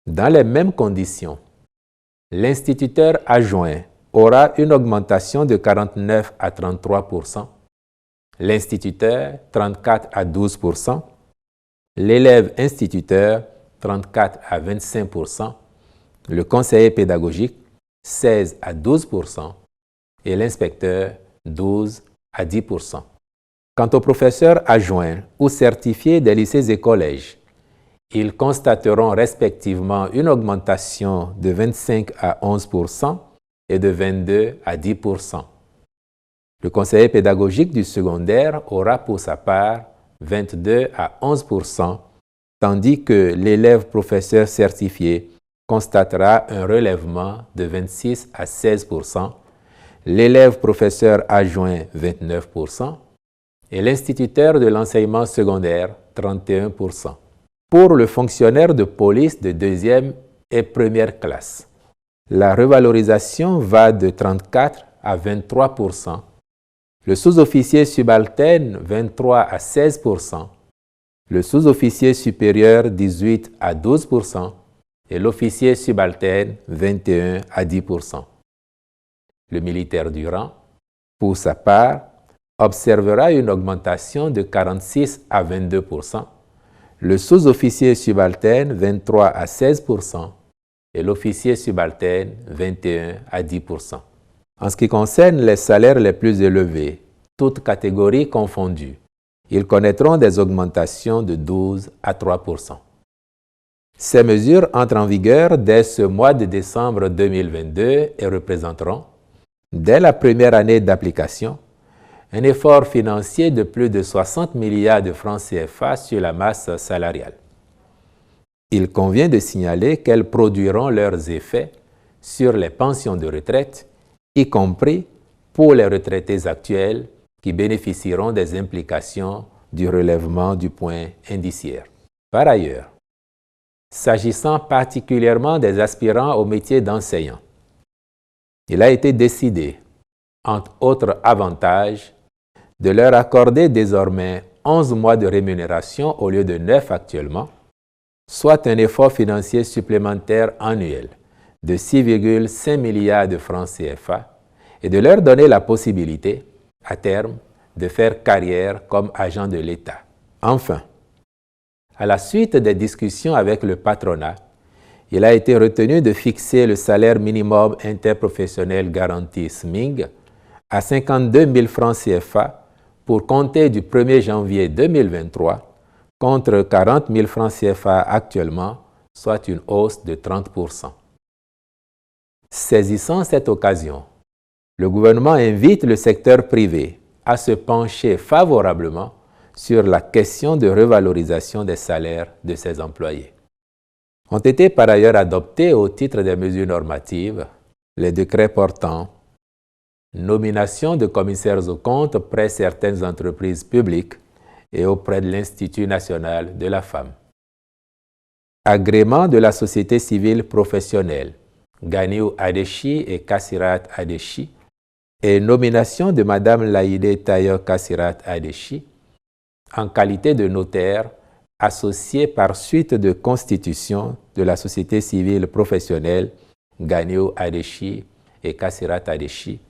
Dans les mêmes conditions, l'instituteur adjoint aura une augmentation de 49 à 33%, l'instituteur 34 à 12%, l'élève instituteur 34 à 25%, le conseiller pédagogique 16 à 12% et l'inspecteur 12 à 10%. Quant aux professeurs adjoints ou certifiés des lycées et collèges, ils constateront respectivement une augmentation de 25 à 11% et de 22 à 10%. Le conseiller pédagogique du secondaire aura pour sa part 22 à 11%, tandis que l'élève professeur certifié constatera un relèvement de 26 à 16%, l'élève professeur adjoint 29% et l'instituteur de l'enseignement secondaire 31%. Pour le fonctionnaire de police de deuxième et première classe, la revalorisation va de 34 à 23%, le sous-officier subalterne 23 à 16%, le sous-officier supérieur 18 à 12% et l'officier subalterne 21 à 10%. Le militaire du rang, pour sa part, observera une augmentation de 46 à 22%, le sous-officier subalterne 23 à 16% et l'officier subalterne 21 à 10%. En ce qui concerne les salaires les plus élevés, toutes catégories confondues, ils connaîtront des augmentations de 12 à 3%. Ces mesures entrent en vigueur dès ce mois de décembre 2022 et représenteront, dès la première année d'application, un effort financier de plus de 60 milliards de francs CFA sur la masse salariale. Il convient de signaler qu'elles produiront leurs effets sur les pensions de retraite, y compris pour les retraités actuels qui bénéficieront des implications du relèvement du point indiciaire. Par ailleurs, s'agissant particulièrement des aspirants au métier d'enseignant, il a été décidé, entre autres avantages, de leur accorder désormais 11 mois de rémunération au lieu de 9 actuellement, soit un effort financier supplémentaire annuel de 6,5 milliards de francs CFA et de leur donner la possibilité, à terme, de faire carrière comme agent de l'État. Enfin, à la suite des discussions avec le patronat, il a été retenu de fixer le salaire minimum interprofessionnel garanti SMIG à 52 000 francs CFA pour compter du 1er janvier 2023 contre 40 000 francs CFA actuellement, soit une hausse de 30%. Saisissant cette occasion, le gouvernement invite le secteur privé à se pencher favorablement sur la question de revalorisation des salaires de ses employés. Ont été par ailleurs adoptés au titre des mesures normatives les décrets portant nomination de commissaires aux comptes près certaines entreprises publiques et auprès de l'Institut national de la femme. Agrément de la société civile professionnelle, Ganiou Adeshi et Kassirat Adeshi, et nomination de Madame Laïdé Tayo Kassirat Adeshi en qualité de notaire associé par suite de constitution de la société civile professionnelle Ganiou Adeshi et Kassirat Adeshi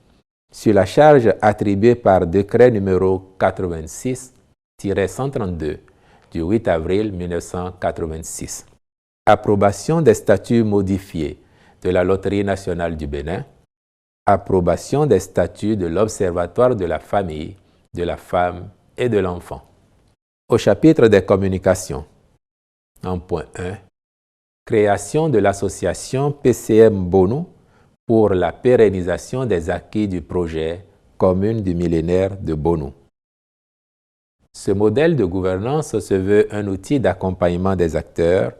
sur la charge attribuée par décret numéro 86-132 du 8 avril 1986. Approbation des statuts modifiés de la Loterie nationale du Bénin. Approbation des statuts de l'Observatoire de la famille, de la femme et de l'enfant. Au chapitre des communications, en point 1, création de l'association PCM Bonou pour la pérennisation des acquis du projet Commune du millénaire de Bonou. Ce modèle de gouvernance se veut un outil d'accompagnement des acteurs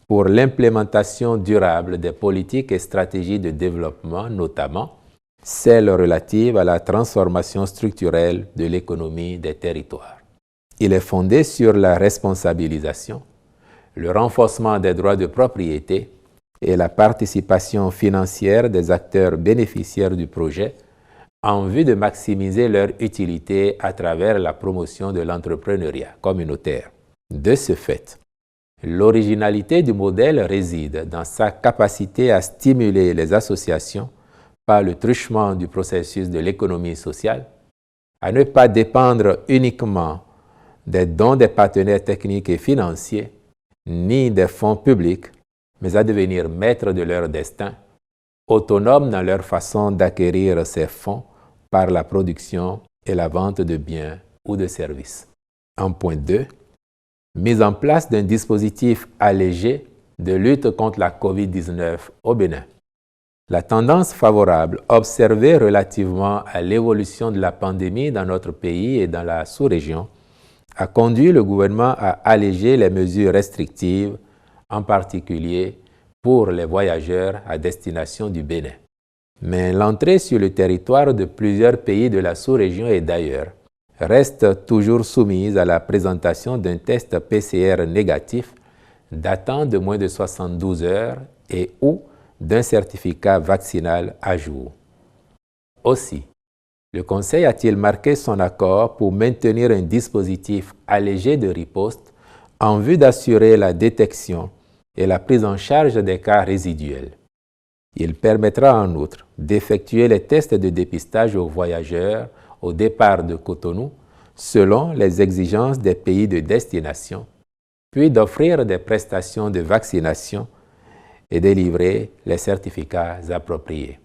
pour l'implémentation durable des politiques et stratégies de développement, notamment celles relatives à la transformation structurelle de l'économie des territoires. Il est fondé sur la responsabilisation, le renforcement des droits de propriété et la participation financière des acteurs bénéficiaires du projet en vue de maximiser leur utilité à travers la promotion de l'entrepreneuriat communautaire. De ce fait, L'originalité du modèle réside dans sa capacité à stimuler les associations par le truchement du processus de l'économie sociale, à ne pas dépendre uniquement des dons des partenaires techniques et financiers, ni des fonds publics, mais à devenir maîtres de leur destin, autonomes dans leur façon d'acquérir ces fonds par la production et la vente de biens ou de services. En point 2, mise en place d'un dispositif allégé de lutte contre la COVID-19 au Bénin. La tendance favorable observée relativement à l'évolution de la pandémie dans notre pays et dans la sous-région a conduit le gouvernement à alléger les mesures restrictives, en particulier pour les voyageurs à destination du Bénin. Mais l'entrée sur le territoire de plusieurs pays de la sous-région et d'ailleurs reste toujours soumise à la présentation d'un test PCR négatif datant de moins de 72 heures et ou d'un certificat vaccinal à jour. Aussi, le Conseil a-t-il marqué son accord pour maintenir un dispositif allégé de riposte en vue d'assurer la détection et la prise en charge des cas résiduels. Il permettra en outre d'effectuer les tests de dépistage aux voyageurs au départ de Cotonou selon les exigences des pays de destination, puis d'offrir des prestations de vaccination et délivrer les certificats appropriés.